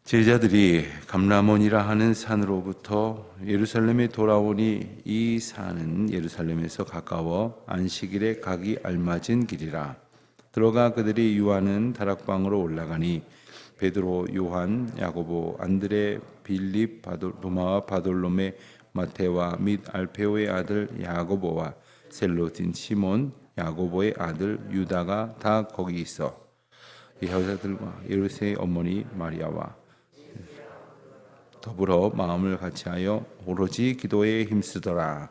제자들이 감람원이라 하는 산으로부터 예루살렘에 돌아오니 이 산은 예루살렘에서 가까워 안식일에 가기 알맞은 길이라. 들어가 그들이 유하는 다락방으로 올라가니 베드로, 요한, 야고보, 안드레, 빌립, 도마와 바돌로메, 마테와 및 알페오의 아들 야고보와 셀로틴 시몬, 야고보의 아들 유다가 다 거기 있어 이 여자들과 예루살렘의 어머니 마리아와 더불어 마음을 같이하여 오로지 기도에 힘쓰더라.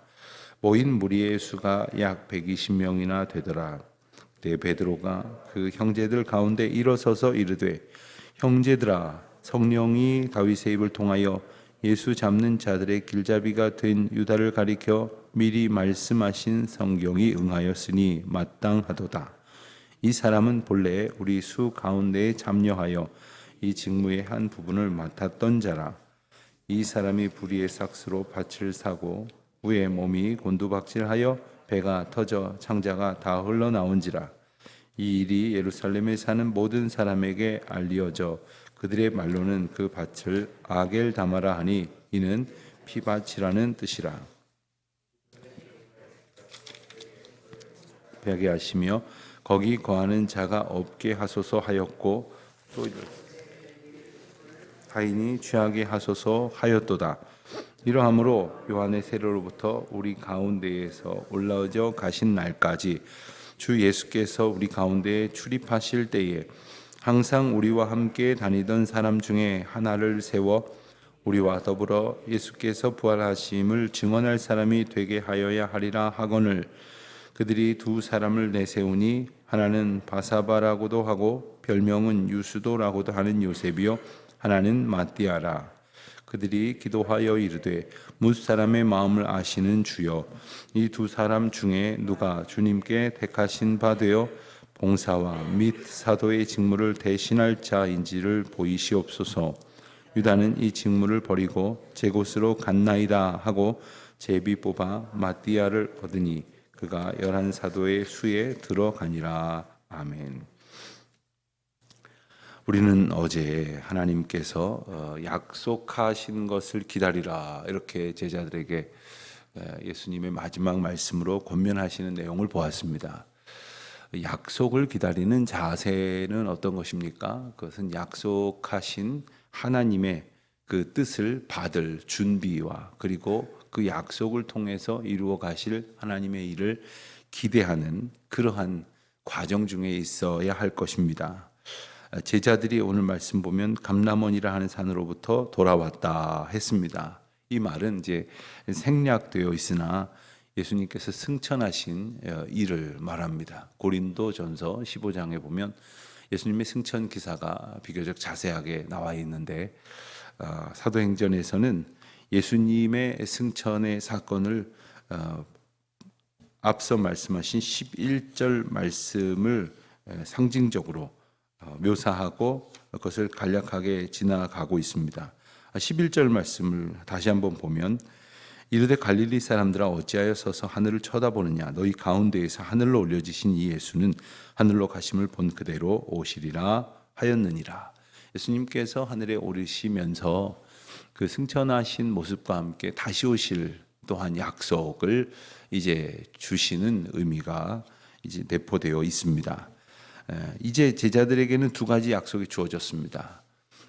모인 무리의 수가 약 120명이나 되더라. 그때 베드로가 그 형제들 가운데 일어서서 이르되, 형제들아, 성령이 다윗의 입을 통하여 예수 잡는 자들의 길잡이가 된 유다를 가리켜 미리 말씀하신 성경이 응하였으니 마땅하도다. 이 사람은 본래 우리 수 가운데에 참여하여 이 직무의 한 부분을 맡았던 자라. 이 사람이 불의의 삭스로 밭을 사고 후에 몸이 곤두박질하여 배가 터져 창자가 다 흘러나온지라. 이 일이 예루살렘에 사는 모든 사람에게 알리어져 그들의 말로는 그 밭을 아겔다마라 하니 이는 피밭이라는 뜻이라. 배게 하시며 거기 거하는 자가 없게 하소서 하였고 또 타인이 취하게 하소서 하였도다. 이러함으로 요한의 세례로부터 우리 가운데에서 올라오져 가신 날까지 주 예수께서 우리 가운데에 출입하실 때에 항상 우리와 함께 다니던 사람 중에 하나를 세워 우리와 더불어 예수께서 부활하심을 증언할 사람이 되게 하여야 하리라 하거늘 그들이 두 사람을 내세우니 하나는 바사바라고도 하고 별명은 유수도라고도 하는 요셉이요 하나는 마띠아라. 그들이 기도하여 이르되 무사람의 마음을 아시는 주여 이 두 사람 중에 누가 주님께 택하신 바 되어 봉사와 및 사도의 직무를 대신할 자인지를 보이시옵소서. 유다는 이 직무를 버리고 제 곳으로 갔나이다 하고 제비 뽑아 마띠아를 얻으니 그가 11사도의 수에 들어가니라. 아멘. 우리는 어제 하나님께서 약속하신 것을 기다리라 이렇게 제자들에게 예수님의 마지막 말씀으로 권면하시는 내용을 보았습니다. 약속을 기다리는 자세는 어떤 것입니까? 그것은 약속하신 하나님의 그 뜻을 받을 준비와 그리고 그 약속을 통해서 이루어 가실 하나님의 일을 기대하는 그러한 과정 중에 있어야 할 것입니다. 제자들이 오늘 말씀 보면 감람원이라 하는 산으로부터 돌아왔다 했습니다. 이 말은 이제 생략되어 있으나 예수님께서 승천하신 일을 말합니다. 고린도전서 15장에 보면 예수님의 승천 기사가 비교적 자세하게 나와 있는데 사도행전에서는 예수님의 승천의 사건을 앞서 말씀하신 11절 말씀을 상징적으로 묘사하고 그것을 간략하게 지나가고 있습니다. 11절 말씀을 다시 한번 보면 이르되 갈릴리 사람들아 어찌하여 서서 하늘을 쳐다보느냐 너희 가운데에서 하늘로 올려지신 이 예수는 하늘로 가심을 본 그대로 오시리라 하였느니라. 예수님께서 하늘에 오르시면서 그 승천하신 모습과 함께 다시 오실 또한 약속을 이제 주시는 의미가 이제 내포되어 있습니다. 이제 제자들에게는 두 가지 약속이 주어졌습니다.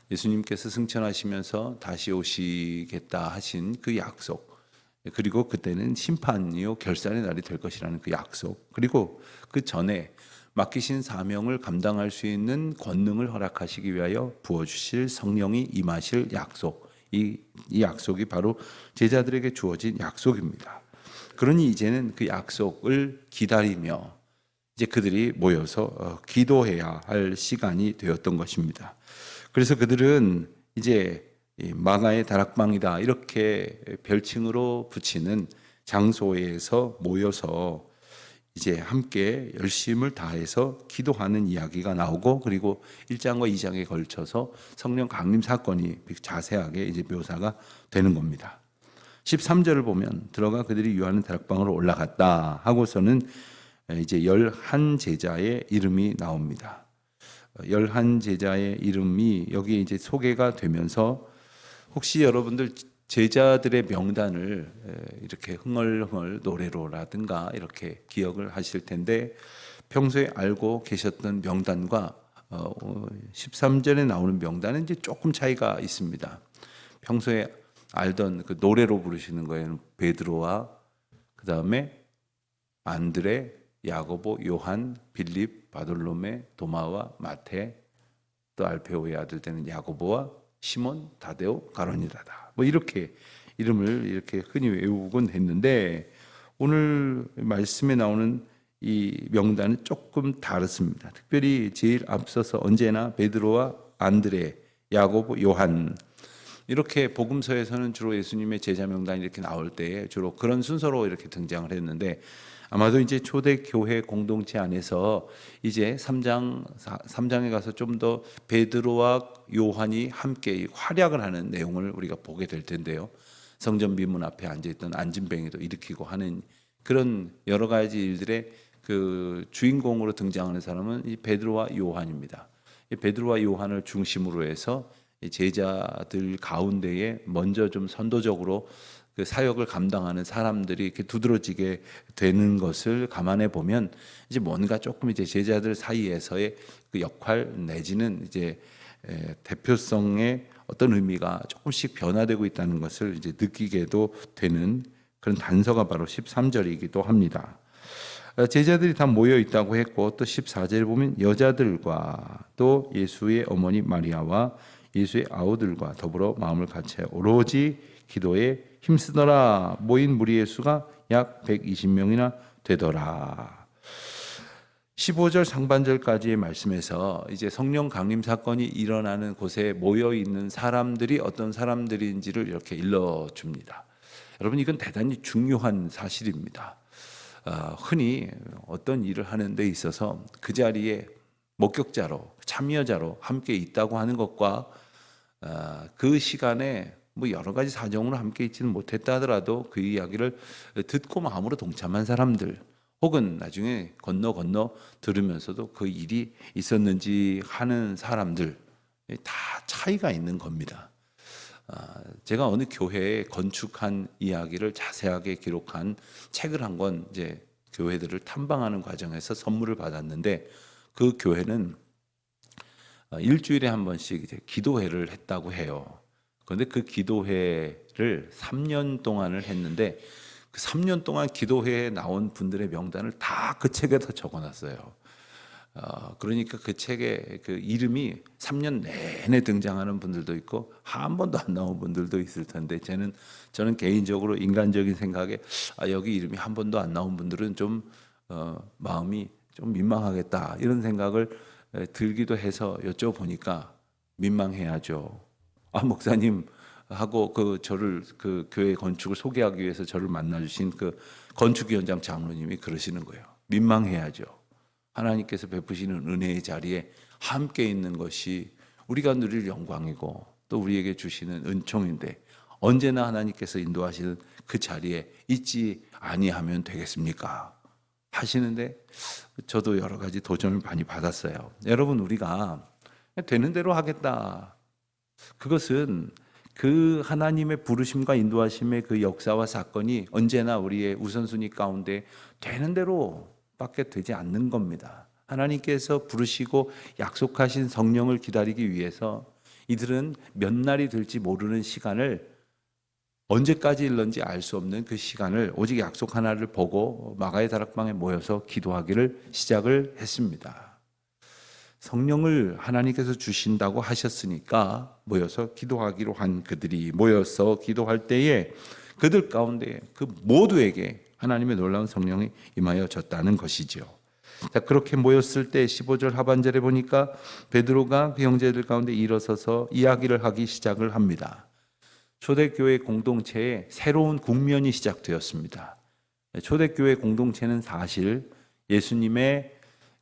예수님께서 승천하시면서 다시 오시겠다 하신 그 약속, 그리고 그때는 심판이요 결산의 날이 될 것이라는 그 약속, 그리고 그 전에 맡기신 사명을 감당할 수 있는 권능을 허락하시기 위하여 부어주실 성령이 임하실 약속, 이 약속이 바로 제자들에게 주어진 약속입니다. 그러니 이제는 그 약속을 기다리며 이제 그들이 모여서 기도해야 할 시간이 되었던 것입니다. 그래서 그들은 이제 마가의 다락방이다 이렇게 별칭으로 붙이는 장소에서 모여서 이제 함께 열심을 다해서 기도하는 이야기가 나오고 그리고 1장과 2장에 걸쳐서 성령 강림 사건이 자세하게 이제 묘사가 되는 겁니다. 13절을 보면 들어가 그들이 유하는 다락방으로 올라갔다 하고서는 이제 11 제자의 이름이 나옵니다. 열한 제자의 이름이 여기에 이제 소개가 되면서 혹시 여러분들 제자들의 명단을 이렇게 흥얼흥얼 노래로라든가 이렇게 기억을 하실 텐데 평소에 알고 계셨던 명단과 13절에 나오는 명단은 이제 조금 차이가 있습니다. 평소에 알던 그 노래로 부르시는 거에는 베드로와 그 다음에 안드레, 야고보, 요한, 빌립, 바돌로메, 도마와 마테, 또 알페오의 아들 되는 야고보와 시몬, 다데오, 가론이라다. 뭐 이렇게 이름을 이렇게 흔히 외우곤 했는데 오늘 말씀에 나오는 이 명단은 조금 다릅니다. 특별히 제일 앞서서 언제나 베드로와 안드레, 야고보, 요한 이렇게 복음서에서는 주로 예수님의 제자 명단이 이렇게 나올 때 주로 그런 순서로 이렇게 등장을 했는데 아마도 이제 초대교회 공동체 안에서 이제 3장에 가서 좀 더 베드로와 요한이 함께 활약을 하는 내용을 우리가 보게 될 텐데요. 성전 비문 앞에 앉아있던 안진뱅이도 일으키고 하는 그런 여러 가지 일들의 그 주인공으로 등장하는 사람은 이 베드로와 요한입니다. 이 베드로와 요한을 중심으로 해서 제자들 가운데에 먼저 좀 선도적으로 그 사역을 감당하는 사람들이 이렇게 두드러지게 되는 것을 감안해 보면 이제 뭔가 조금 이제 제자들 사이에서의 그 역할 내지는 이제 대표성의 어떤 의미가 조금씩 변화되고 있다는 것을 이제 느끼게도 되는 그런 단서가 바로 13절이기도 합니다. 제자들이 다 모여 있다고 했고 또 14절에 보면 여자들과 또 예수의 어머니 마리아와 예수의 아우들과 더불어 마음을 같이 오로지 기도에 힘쓰더라. 모인 무리의 수가 약 120명이나 되더라. 15절 상반절까지의 말씀에서 이제 성령 강림 사건이 일어나는 곳에 모여 있는 사람들이 어떤 사람들인지를 이렇게 일러줍니다. 여러분 이건 대단히 중요한 사실입니다. 흔히 어떤 일을 하는 데 있어서 그 자리에 목격자로 참여자로 함께 있다고 하는 것과 그 시간에 뭐 여러 가지 사정으로 함께 있지는 못했다 하더라도 그 이야기를 듣고 마음으로 동참한 사람들 혹은 나중에 건너 들으면서도 그 일이 있었는지 하는 사람들 다 차이가 있는 겁니다. 제가 어느 교회에 건축한 이야기를 자세하게 기록한 책을 한 권 이제 교회들을 탐방하는 과정에서 선물을 받았는데 그 교회는 일주일에 한 번씩 이제 기도회를 했다고 해요. 그런데 그 기도회를 3년 동안을 했는데 그 3년 동안 기도회에 나온 분들의 명단을 다 그 책에다 적어놨어요. 그러니까 그 책에 그 이름이 3년 내내 등장하는 분들도 있고 한 번도 안 나온 분들도 있을 텐데 저는 개인적으로 인간적인 생각에 여기 이름이 한 번도 안 나온 분들은 좀 마음이 좀 민망하겠다 이런 생각을 들기도 해서 여쭤보니까 민망해야죠. 목사님 하고 저를 그 교회 건축을 소개하기 위해서 저를 만나 주신 그 건축위원장 장로님이 그러시는 거예요. 민망해야죠. 하나님께서 베푸시는 은혜의 자리에 함께 있는 것이 우리가 누릴 영광이고 또 우리에게 주시는 은총인데 언제나 하나님께서 인도하시는 그 자리에 있지 아니하면 되겠습니까? 하시는데 저도 여러 가지 도전을 많이 받았어요. 여러분 우리가 되는 대로 하겠다. 그것은 그 하나님의 부르심과 인도하심의 그 역사와 사건이 언제나 우리의 우선순위 가운데 되는 대로 밖에 되지 않는 겁니다. 하나님께서 부르시고 약속하신 성령을 기다리기 위해서 이들은 몇 날이 될지 모르는 시간을 언제까지 일는지 알 수 없는 그 시간을 오직 약속 하나를 보고 마가의 다락방에 모여서 기도하기를 시작을 했습니다. 성령을 하나님께서 주신다고 하셨으니까 모여서 기도하기로 한 그들이 모여서 기도할 때에 그들 가운데 그 모두에게 하나님의 놀라운 성령이 임하여졌다는 것이죠. 자, 그렇게 모였을 때 15절 하반절에 보니까 베드로가 그 형제들 가운데 일어서서 이야기를 하기 시작을 합니다. 초대교회 공동체에 새로운 국면이 시작되었습니다. 초대교회 공동체는 사실 예수님의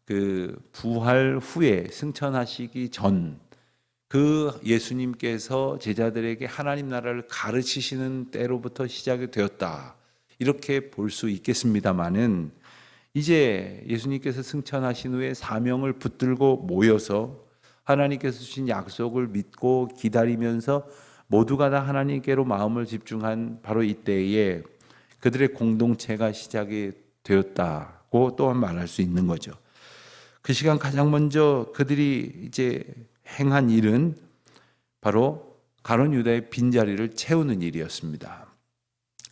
그 부활 후에 승천하시기 전 그 예수님께서 제자들에게 하나님 나라를 가르치시는 때로부터 시작이 되었다. 이렇게 볼 수 있겠습니다마는 이제 예수님께서 승천하신 후에 사명을 붙들고 모여서 하나님께서 주신 약속을 믿고 기다리면서 모두가 다 하나님께로 마음을 집중한 바로 이때에 그들의 공동체가 시작이 되었다고 또한 말할 수 있는 거죠. 그 시간 가장 먼저 그들이 이제 행한 일은 바로 가룟 유다의 빈자리를 채우는 일이었습니다.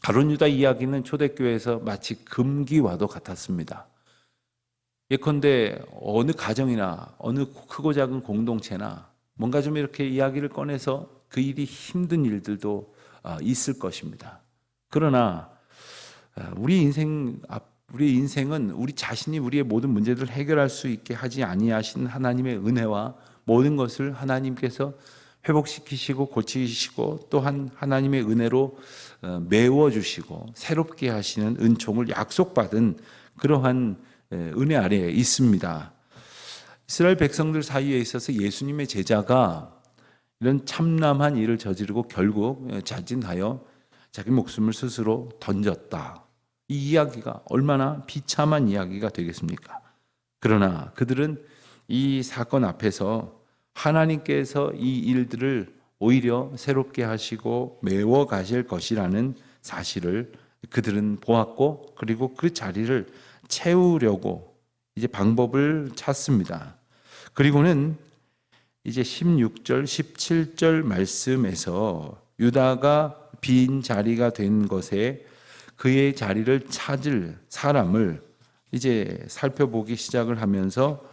가룟 유다 이야기는 초대교회에서 마치 금기와도 같았습니다. 예컨대 어느 가정이나 어느 크고 작은 공동체나 뭔가 좀 이렇게 이야기를 꺼내서 그 일이 힘든 일들도 있을 것입니다. 그러나 우리 인생은 우리 자신이 우리의 모든 문제들을 해결할 수 있게 하지 아니하신 하나님의 은혜와 모든 것을 하나님께서 회복시키시고 고치시고 또한 하나님의 은혜로 메워주시고 새롭게 하시는 은총을 약속받은 그러한 은혜 아래에 있습니다. 이스라엘 백성들 사이에 있어서 예수님의 제자가 이런 참남한 일을 저지르고 결국 자진하여 자기 목숨을 스스로 던졌다. 이 이야기가 얼마나 비참한 이야기가 되겠습니까? 그러나 그들은 이 사건 앞에서 하나님께서 이 일들을 오히려 새롭게 하시고 메워 가실 것이라는 사실을 그들은 보았고 그리고 그 자리를 채우려고 이제 방법을 찾습니다. 그리고는 이제 16절, 17절 말씀에서 유다가 빈 자리가 된 것에 그의 자리를 찾을 사람을 이제 살펴보기 시작을 하면서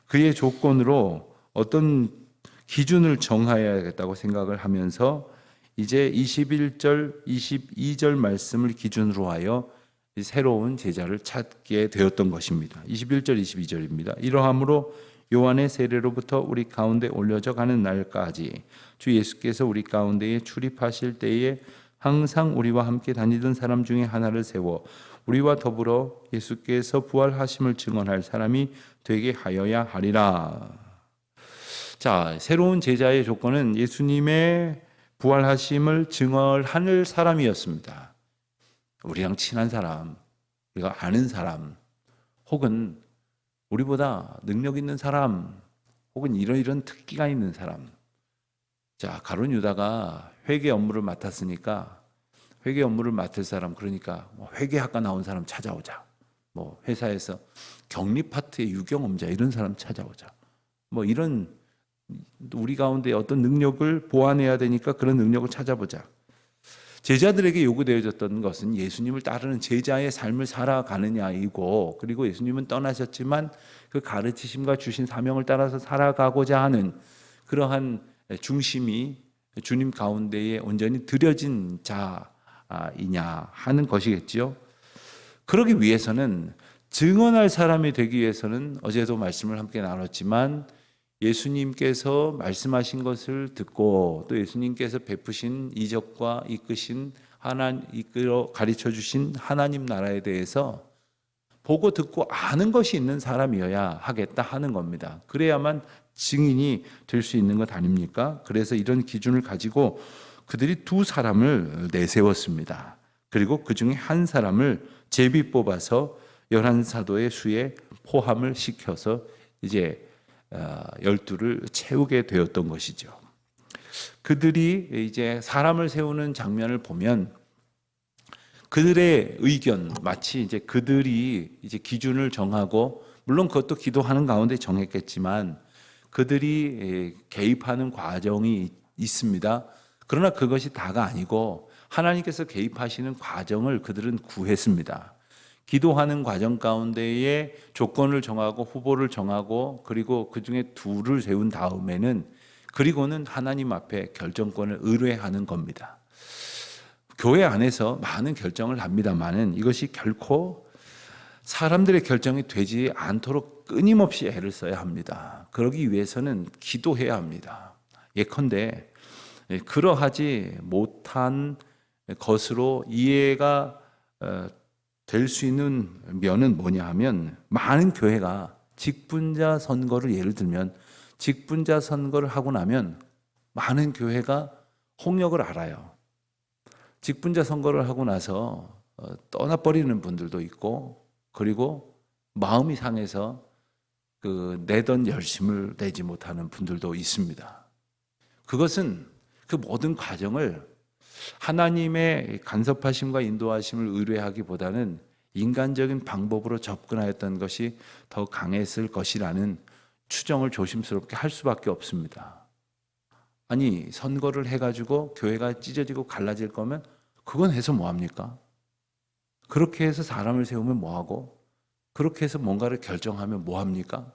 그의 조건으로 어떤 기준을 정해야겠다고 생각을 하면서 이제 21절, 22절 말씀을 기준으로 하여 새로운 제자를 찾게 되었던 것입니다. 21절, 22절입니다. 이러함으로 요한의 세례로부터 우리 가운데 올려져 가는 날까지 주 예수께서 우리 가운데에 출입하실 때에 항상 우리와 함께 다니던 사람 중에 하나를 세워 우리와 더불어 예수께서 부활하심을 증언할 사람이 되게 하여야 하리라. 자, 새로운 제자의 조건은 예수님의 부활하심을 증언할 사람이었습니다. 우리랑 친한 사람, 우리가 아는 사람, 혹은 우리보다 능력 있는 사람, 혹은 이런 특기가 있는 사람. 자, 가룟 유다가 회계 업무를 맡았으니까 회계 업무를 맡을 사람, 그러니까 회계학과 나온 사람 찾아오자. 회사에서 격리 파트의 유경험자 이런 사람 찾아오자. 이런 우리 가운데 어떤 능력을 보완해야 되니까 그런 능력을 찾아보자. 제자들에게 요구되어졌던 것은 예수님을 따르는 제자의 삶을 살아가느냐이고, 그리고 예수님은 떠나셨지만 그 가르치심과 주신 사명을 따라서 살아가고자 하는 그러한 중심이 주님 가운데에 온전히 들여진 자이냐 하는 것이겠죠. 그러기 위해서는, 증언할 사람이 되기 위해서는 어제도 말씀을 함께 나눴지만 예수님께서 말씀하신 것을 듣고 또 예수님께서 베푸신 이적과 이끌어 가르쳐 주신 하나님 나라에 대해서 보고 듣고 아는 것이 있는 사람이어야 하겠다 하는 겁니다. 그래야만 증인이 될 수 있는 것 아닙니까? 그래서 이런 기준을 가지고 그들이 두 사람을 내세웠습니다. 그리고 그 중에 한 사람을 제비 뽑아서 11사도의 수에 포함을 시켜서 이제 12를 채우게 되었던 것이죠. 그들이 이제 사람을 세우는 장면을 보면 그들의 의견, 마치 이제 그들이 이제 기준을 정하고, 물론 그것도 기도하는 가운데 정했겠지만 그들이 개입하는 과정이 있습니다. 그러나 그것이 다가 아니고 하나님께서 개입하시는 과정을 그들은 구했습니다. 기도하는 과정 가운데에 조건을 정하고 후보를 정하고 그리고 그 중에 둘을 세운 다음에는 그리고는 하나님 앞에 결정권을 의뢰하는 겁니다. 교회 안에서 많은 결정을 합니다만은 이것이 결코 사람들의 결정이 되지 않도록 끊임없이 애를 써야 합니다. 그러기 위해서는 기도해야 합니다. 예컨대 그러하지 못한 것으로 이해가 될 수 있는 면은 뭐냐 하면, 많은 교회가 직분자 선거를 예를 들면 직분자 선거를 하고 나면 많은 교회가 홍역을 알아요. 직분자 선거를 하고 나서 떠나버리는 분들도 있고, 그리고 마음이 상해서 내던 열심을 내지 못하는 분들도 있습니다. 그것은 그 모든 과정을 하나님의 간섭하심과 인도하심을 의뢰하기보다는 인간적인 방법으로 접근하였던 것이 더 강했을 것이라는 추정을 조심스럽게 할 수밖에 없습니다. 아니, 선거를 해가지고 교회가 찢어지고 갈라질 거면 그건 해서 뭐합니까? 그렇게 해서 사람을 세우면 뭐하고, 그렇게 해서 뭔가를 결정하면 뭐합니까?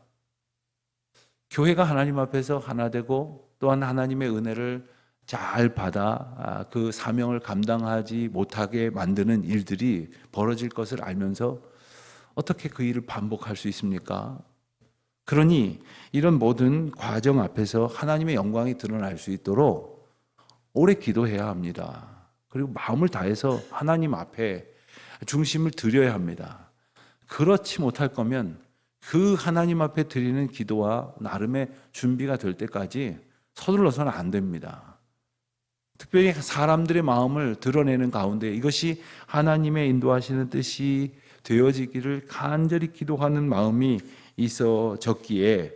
교회가 하나님 앞에서 하나 되고 또한 하나님의 은혜를 잘 받아 그 사명을 감당하지 못하게 만드는 일들이 벌어질 것을 알면서 어떻게 그 일을 반복할 수 있습니까? 그러니 이런 모든 과정 앞에서 하나님의 영광이 드러날 수 있도록 오래 기도해야 합니다. 그리고 마음을 다해서 하나님 앞에 중심을 드려야 합니다. 그렇지 못할 거면 그 하나님 앞에 드리는 기도와 나름의 준비가 될 때까지 서둘러서는 안 됩니다. 특별히 사람들의 마음을 드러내는 가운데 이것이 하나님의 인도하시는 뜻이 되어지기를 간절히 기도하는 마음이 있어졌기에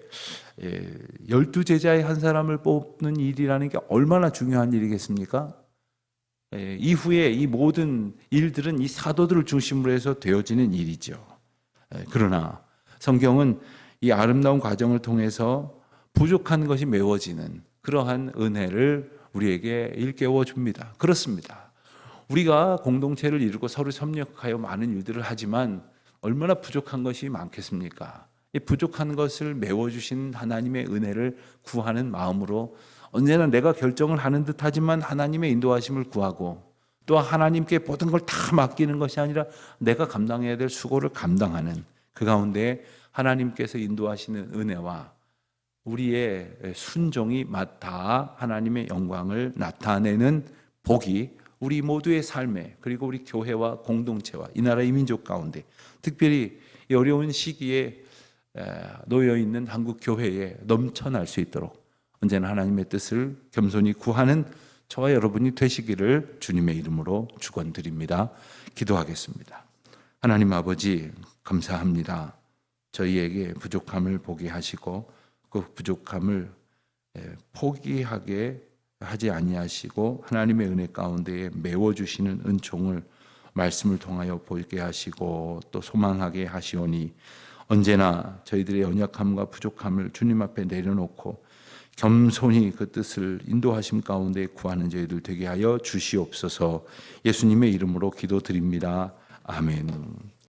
12제자의 한 사람을 뽑는 일이라는 게 얼마나 중요한 일이겠습니까? 이후에 이 모든 일들은 이 사도들을 중심으로 해서 되어지는 일이죠. 그러나 성경은 이 아름다운 과정을 통해서 부족한 것이 메워지는 그러한 은혜를 우리에게 일깨워 줍니다. 그렇습니다. 우리가 공동체를 이루고 서로 협력하여 많은 일들을 하지만 얼마나 부족한 것이 많겠습니까? 이 부족한 것을 메워주신 하나님의 은혜를 구하는 마음으로 언제나 내가 결정을 하는 듯 하지만 하나님의 인도하심을 구하고 또 하나님께 모든 걸 다 맡기는 것이 아니라 내가 감당해야 될 수고를 감당하는 그 가운데 하나님께서 인도하시는 은혜와 우리의 순종이 맞닿아 하나님의 영광을 나타내는 복이 우리 모두의 삶에 그리고 우리 교회와 공동체와 이 나라 이민족 가운데 특별히 이 어려운 시기에 놓여있는 한국 교회에 넘쳐날 수 있도록 언제나 하나님의 뜻을 겸손히 구하는 저와 여러분이 되시기를 주님의 이름으로 축원드립니다. 기도하겠습니다. 하나님 아버지 감사합니다. 저희에게 부족함을 보게 하시고 그 부족함을 포기하게 하지 아니하시고 하나님의 은혜 가운데에 메워주시는 은총을 말씀을 통하여 보게 하시고 또 소망하게 하시오니 언제나 저희들의 연약함과 부족함을 주님 앞에 내려놓고 겸손히 그 뜻을 인도하심 가운데 구하는 저희들 되게 하여 주시옵소서. 예수님의 이름으로 기도드립니다. 아멘.